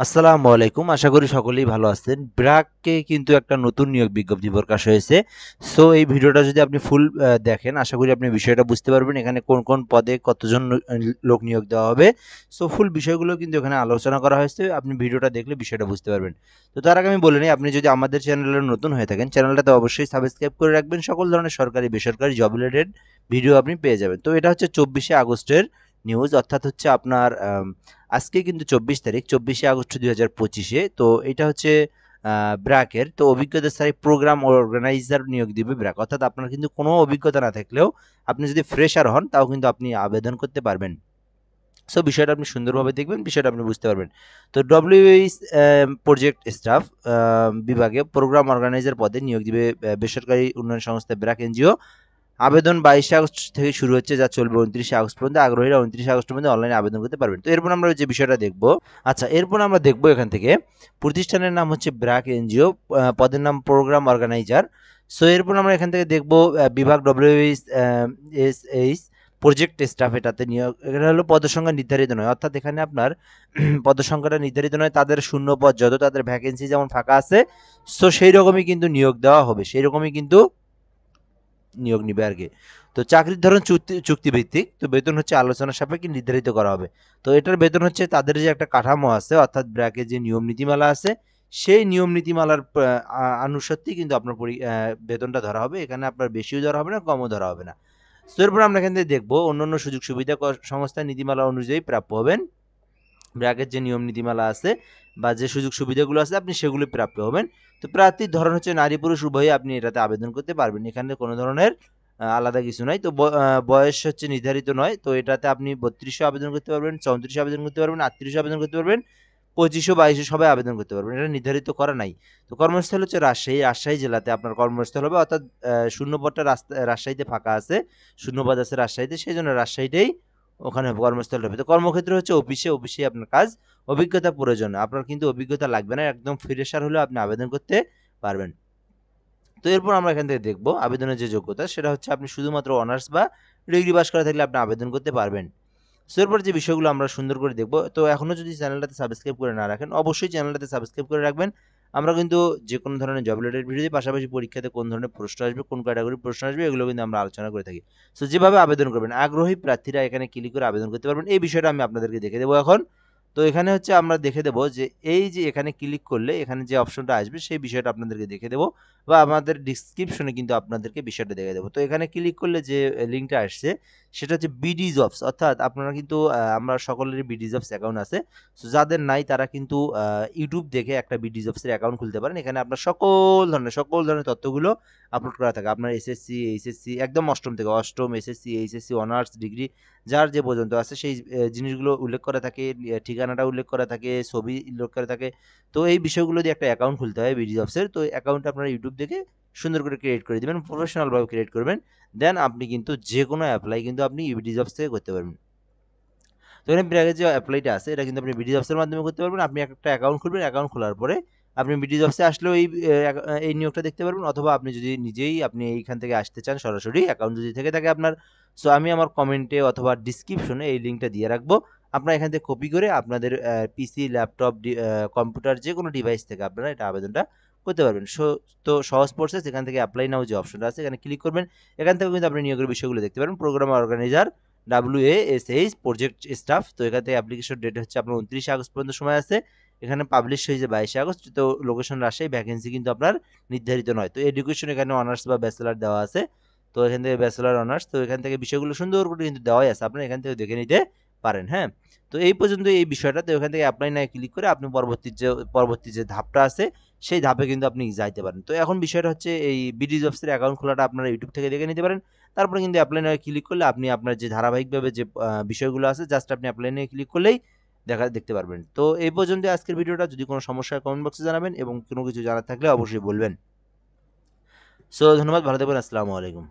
আসসালামু আলাইকুম। আশা করি সকলেই ভালো আছেন। ব্র্যাককে কিন্তু একটা নতুন নিয়োগ বিজ্ঞপ্তি প্রকাশ হয়েছে। সো এই ভিডিওটা যদি আপনি ফুল দেখেন, আশা করি আপনি বিষয়টা বুঝতে পারবেন। এখানে কোন, কোন পদে কতজন লোক নিয়োগ দেওয়া হবে। সো ফুল বিষয়গুলো কিন্তু এখানে আলোচনা করা হয়েছে। আপনি ভিডিওটা দেখলে বিষয়টা বুঝতে পারবেন। তো তার আগে আমি বলে নিই, আপনি যদি আমাদের চ্যানেলে নতুন হয়ে থাকেন, চ্যানেলটাতে অবশ্যই সাবস্ক্রাইব করে রাখবেন। সকল ধরনের সরকারি, বেসরকারি জব রিলেটেড ভিডিও আপনি পেয়ে যাবেন। তো এটা হচ্ছে ২৪শে আগস্টের নিউজ, অর্থাৎ হচ্ছে আপনার আজকে কিন্তু ২৪ তারিখ, ২৪শে আগস্ট ২০২৫-এ। তো এটা হচ্ছে ব্র্যাকের। তো অভিজ্ঞতাশালী প্রোগ্রাম অর্গানাইজার নিয়োগ দিবে ব্র্যাক। অর্থাৎ আপনার কিন্তু কোনো অভিজ্ঞতা না থাকলেও আপনি যদি ফ্রেশার হন, তাও কিন্তু আপনি আবেদন করতে পারবেন। সো বিষয়টা আপনি সুন্দরভাবে দেখবেন, বিষয়টা আপনি বুঝতে পারবেন। তো ডব্লিউএইচ প্রজেক্ট স্টাফ বিভাগে প্রোগ্রাম অর্গানাইজার পদে নিয়োগ দিবে বেসরকারি উন্নয়ন সংস্থা ব্র্যাক এনজিও। আবেদন ২২শে আগস্ট থেকে শুরু হচ্ছে, যা চলবে ২৯শে আগস্ট পর্যন্ত। আগ্রহীরা ২৯শে আগস্টের মধ্যে অনলাইনে আবেদন করতে পারবেন। তো এরপর আমরা যে বিষয়টা দেখব, আচ্ছা এরপর আমরা দেখব এখান থেকে প্রতিষ্ঠানের নাম হচ্ছে ব্র্যাক এনজিও, পদের নাম প্রোগ্রাম অর্গানাইজার। সো এরপর আমরা এখান থেকে দেখব বিভাগ ডব্লিউএইচ প্রজেক্ট স্টাফ, এটাতে নিয়োগ। এটা হলো পদসংখ্যা নির্ধারিত নয়, অর্থাৎ এখানে আপনার পদসংখ্যাটা নির্ধারিত নয়। তাদের শূন্য পদ যত, তাদের ভ্যাকেন্সি যেমন ফাঁকা আছে, সো সেই রকমই কিন্তু নিয়োগ দেওয়া হবে, সেই রকমই কিন্তু নিয়োগ নিবে আর কি। তো চাকরির ধরন চুক্তিভিত্তিক। তো বেতন হচ্ছে আলোচনা সাপেক্ষে নির্ধারিত করা হবে। তো এটার বেতন হচ্ছে তাদের যে একটা কাঠামো আছে, অর্থাৎ ব্র্যাকের যে নিয়ম নীতিমালা আছে, সেই নিয়ম নীতিমালার আনুসারেই কিন্তু আপনার বেতনটা ধরা হবে। এখানে আপনার বেশিও ধরা হবে না, কমও ধরা হবে না। তো এরপর আমরা এখান থেকে দেখবো অন্যান্য সুযোগ সুবিধা সংস্থার নীতিমালা অনুযায়ী প্রাপ্য হবেন। ব্র্যাকের যে নিয়ম নীতিমালা আছে বা যে সুযোগ সুবিধাগুলো আছে, আপনি সেগুলো প্রাপ্য হবেন। তো প্রার্থীর ধরন হচ্ছে নারী পুরুষ উভয়ই আপনি এটাতে আবেদন করতে পারবেন। এখানে কোনো ধরনের আলাদা কিছু নাই। তো বয়স হচ্ছে নির্ধারিত নয়। তো এটাতে আপনি ৩২০০ আবেদন করতে পারবেন, ৩৪০০ আবেদন করতে পারবেন, ৩৮০০ আবেদন করতে পারবেন, ২৫০০, ২২০০ সবাই আবেদন করতে পারবেন। এটা নির্ধারিত করা নাই। তো কর্মস্থল হচ্ছে রাজশাহী জেলাতে আপনার কর্মস্থল হবে, অর্থাৎ শূন্য পদটা রাজশাহীতে ফাঁকা আছে, শূন্য পদ আছে রাজশাহীতে, সেই জন্য রাজশাহীতেই ওখানে কর্মস্থল হবে। তো কর্মক্ষেত্র হচ্ছে অফিসে আপনার কাজ। অভিজ্ঞতা প্রয়োজন, আপনার কিন্তু অভিজ্ঞতা লাগবে না, একদম ফ্রেশার হলেও আপনি আবেদন করতে পারবেন। তো এরপর আমরা এখান থেকে দেখব আবেদনের যে যোগ্যতা, সেটা হচ্ছে আপনি শুধুমাত্র অনার্স বা ডিগ্রি পাস করা থাকলে আপনি আবেদন করতে পারবেন। সো এরপর যে বিষয়গুলো আমরা সুন্দর করে দেখব। তো এখনো যদি চ্যানেলটাতে সাবস্ক্রাইব করে না রাখেন, অবশ্যই চ্যানেলটাতে সাবস্ক্রাইব করে রাখবেন। আমরা কিন্তু যে কোনো ধরনের জব রিলেটেড ভিডিও দিই, পাশাপাশি পরীক্ষাতে কোন ধরনের প্রশ্ন আসবে, কোন ক্যাটাগরির প্রশ্ন আসবে, এগুলো কিন্তু আমরা আলোচনা করে থাকি। সো যেভাবে আবেদন করবেন, আগ্রহী প্রার্থীরা এখানে ক্লিক করে আবেদন করতে পারবেন। এই বিষয়টা আমি আপনাদেরকে দেখে দেবো এখন। তো এখানে হচ্ছে আমরা দেখে দেবো যে এই যে এখানে ক্লিক করলে এখানে যে অপশনটা আসবে, সেই বিষয়টা আপনাদেরকে দেখে দেবো, বা আমাদের ডিসক্রিপশনে কিন্তু আপনাদেরকে বিষয়টা দেখে দেবো। তো এখানে ক্লিক করলে যে লিঙ্কটা আসছে, সেটা হচ্ছে বিডি জবস। অর্থাৎ আপনারা কিন্তু আমরা সকলেরই বিডি জবস অ্যাকাউন্ট আছে। সো যাদের নাই তারা কিন্তু ইউটিউব দেখে একটা বিডি জবসের অ্যাকাউন্ট খুলতে পারেন। এখানে আপনার সকল ধরনের তথ্যগুলো আপলোড করা থাকে। আপনার এসএসসি, এইচএসসি, একদম অষ্টম থেকে অষ্টম, এসএসসি, এইচএসসি, অনার্স, ডিগ্রি, যার যে পর্যন্ত আছে সেই জিনিসগুলো উল্লেখ করা থাকে, ঠিকানাটা উল্লেখ করা থাকে, ছবি উল্লেখ করা থাকে। তো এই বিষয়গুলো দিয়ে একটা অ্যাকাউন্ট খুলতে হয় বিডি জবসের। তো অ্যাকাউন্টটা আপনারা ইউটিউব দেখে সুন্দর করে ক্রিয়েট করে দিবেন, প্রফেশনালভাবে ক্রিয়েট করবেন। দেন আপনি কিন্তু যেকোনো এপ্লাই কিন্তু আপনি বিডি জবস থেকে করতে পারবেন। তো এখানে ব্র্যাকের যে এপ্লাইটা আছে, এটা কিন্তু আপনি বিডি জবসের মাধ্যমে করতে পারবেন। আপনি একটা অ্যাকাউন্ট খুলবেন, অ্যাকাউন্ট খোলার পরে আপনি বিডি জবসে আসলেও এই নিয়োগটা দেখতে পারবেন, অথবা আপনি যদি নিজেই আপনি এইখান থেকে আসতে চান সরাসরি, অ্যাকাউন্ট যদি থেকে থাকে আপনার, সো আমি আমার কমেন্টে অথবা ডিসক্রিপশনে এই লিঙ্কটা দিয়ে রাখবো। আপনারা এখান থেকে কপি করে আপনাদের পিসি, ল্যাপটপ, কম্পিউটার, যে কোনো ডিভাইস থেকে আপনারা এটা আবেদনটা করতে পারবেন। তো সহজ প্রসেস। এখান থেকে অ্যাপ্লাই নাও যে অপশনটা আছে, এখানে ক্লিক করবেন। এখান থেকে কিন্তু আপনি নিয়োগের বিষয়গুলো দেখতে পারেন। Program organizer, WASH project staff. তো এখান থেকে অ্যাপ্লিকেশন ডেট হচ্ছে আপনার 29শে আগস্ট পর্যন্ত সময় আছে। এখানে পাবলিশ হয়েছে 22শে আগস্ট। তো লোকেশন রাজশাহী, ভ্যাকেন্সি কিন্তু আপনার নির্ধারিত নয়। তো এডুকেশন এখানে অনার্স বা ব্যাচেলার দেওয়া আছে। তো এখান থেকে ব্যাচেলার, অনার্স, তো এখান থেকে বিষয়গুলো সুন্দর করে কিন্তু দেওয়াই আছে, আপনারা এখান থেকে দেখে নিতে পারেন। হ্যাঁ, তো এই পর্যন্ত এই বিষয়টা। তো এখান থেকে অ্যাপ্লাই নাও ক্লিক করে আপনি পরবর্তী যে ধাপটা আছে, সেই ধাপে কিন্তু আপনি যাইতে পারেন। তো এখন বিষয়টা হচ্ছে এই বিডি জবসের অ্যাকাউন্ট খোলাটা আপনারা ইউটিউব থেকে দেখে নিতে পারেন। তারপরে কিন্তু অ্যাপ্লাই নাও ক্লিক করলে আপনি আপনার যে ধারাবাহিকভাবে যে বিষয়গুলো আছে, জাস্ট আপনি অ্যাপ্লাই নাও ক্লিক করলেই দেখতে পারবেন। তো এই পর্যন্ত আজকের ভিডিওটা। যদি কোনো সমস্যা হয় কমেন্ট বক্সে জানাবেন, এবং কোনো কিছু জানার থাকলে অবশ্যই বলবেন। সো ধন্যবাদ, ভালো থাকবেন, আসসালামু আলাইকুম।